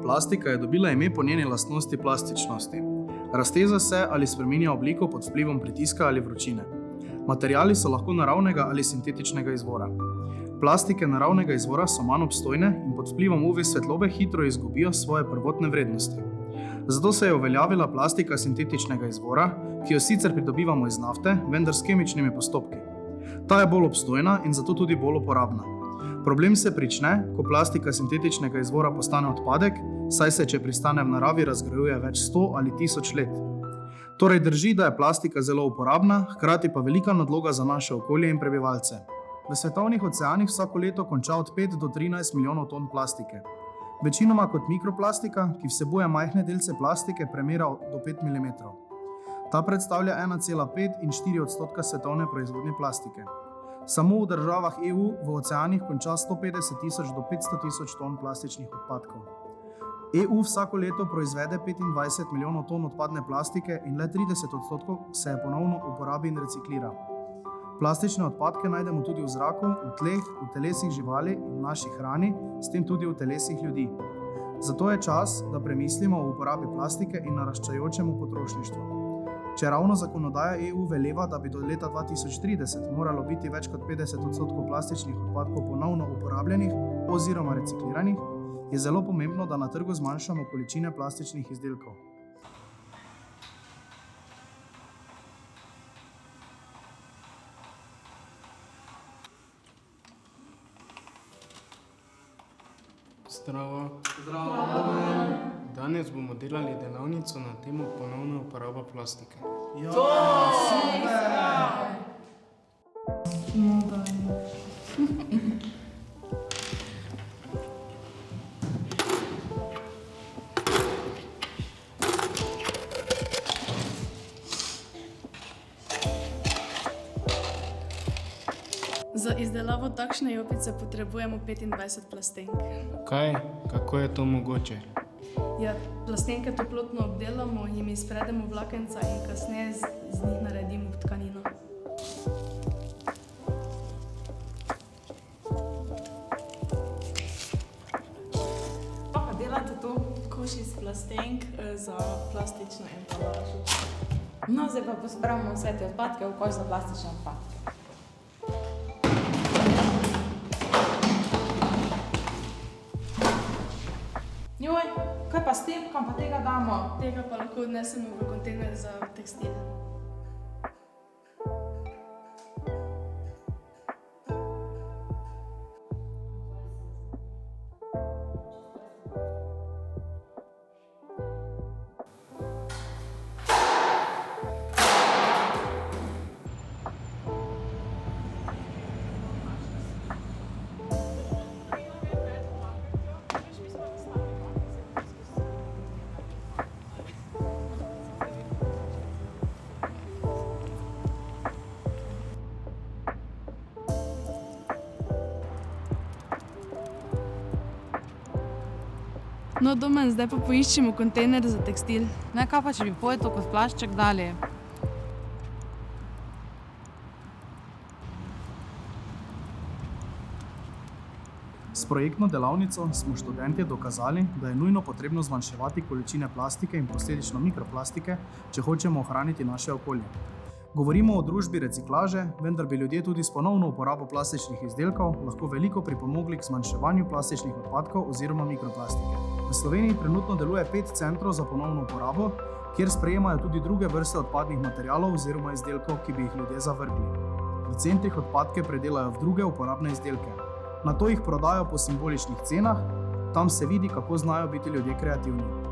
plastika je dobila ime po njeni lastnosti plastičnosti. Razteza se ali spreminja obliko pod vplivom pritiska ali vročine. Materiali so lahko naravnega ali sintetičnega izvora. Plastike naravnega izvora so manj obstojne in pod vplivom UV svetlobe hitro izgubijo svoje prvotne vrednosti. Zato se je uveljavila plastika sintetičnega izvora, ki jo sicer pridobivamo iz nafte, vendar s kemičnimi postopki. Ta je bolj obstojna in zato tudi bolj uporabna. Problem se prične, ko plastika sintetičnega izvora postane odpadek, saj se, če pristane v naravi, razgrajuje več 100 ali 1000 let. Torej drži, da je plastika zelo uporabna, hkrati pa velika nadloga za naše okolje in prebivalce. V svetovnih oceanih vsako leto konča od 5 do 13 milijonov ton plastike. Večinoma kot mikroplastika, ki vsebuje majhne delce plastike premera do 5 mm. Ta predstavlja 1,5 in 4% svetovne proizvodnje plastike. Samo v državah EU v oceanih konča 150 000 do 500 000 ton plastičnih odpadkov. EU vsako leto proizvede 25 milijonov ton odpadne plastike in le 30% se je ponovno uporabi in reciklira. Plastične odpadke najdemo tudi v zraku, v tleh, v telesih živali in v naši hrani, s tem tudi v telesih ljudi. Zato je čas, da premislimo o uporabi plastike in naraščajočemu potrošništvu. Če ravno zakonodaja EU veleva, da bi do leta 2030 moralo biti več kot 50% plastičnih odpadkov ponovno uporabljenih oziroma recikliranih, je zelo pomembno, da na trgu zmanjšamo količine plastičnih izdelkov. Zdravo. Danes bomo delali delavnico na temo ponovna uporaba plastike. Za izdelavo takšne jopice potrebujemo 25 plastenk. Kaj? Kako je to mogoče? Ja, plastenke toplotno obdelamo, jim izpredemo vlakenca in kasneje z njih naredimo tkanino. Pa delate to? Koš iz plastenk za plastično embalažo. No, zdaj pa pospravimo vse te odpadke v koš za plastične odpadke. Joj, kaj pa s tem, kam pa tega damo? Tega pa lahko odnesemo v kontejner za tekstil. No, Domen, zdaj pa poiščemo kontejner za tekstil. Ne, kaj pa, če bi pojeto kot plašček dali? S projektno delavnico smo študentje dokazali, da je nujno potrebno zmanjševati količine plastike in posledično mikroplastike, če hočemo ohraniti naše okolje. Govorimo o družbi reciklaže, vendar bi ljudje tudi s ponovno uporabo plastičnih izdelkov lahko veliko pripomogli k zmanjševanju plastičnih odpadkov oziroma mikroplastike. V Sloveniji trenutno deluje 5 centrov za ponovno uporabo, kjer sprejemajo tudi druge vrste odpadnih materialov oziroma izdelkov, ki bi jih ljudje zavrgli. V centrih odpadke predelajo v druge uporabne izdelke. Nato jih prodajo po simboličnih cenah, tam se vidi, kako znajo biti ljudje kreativni.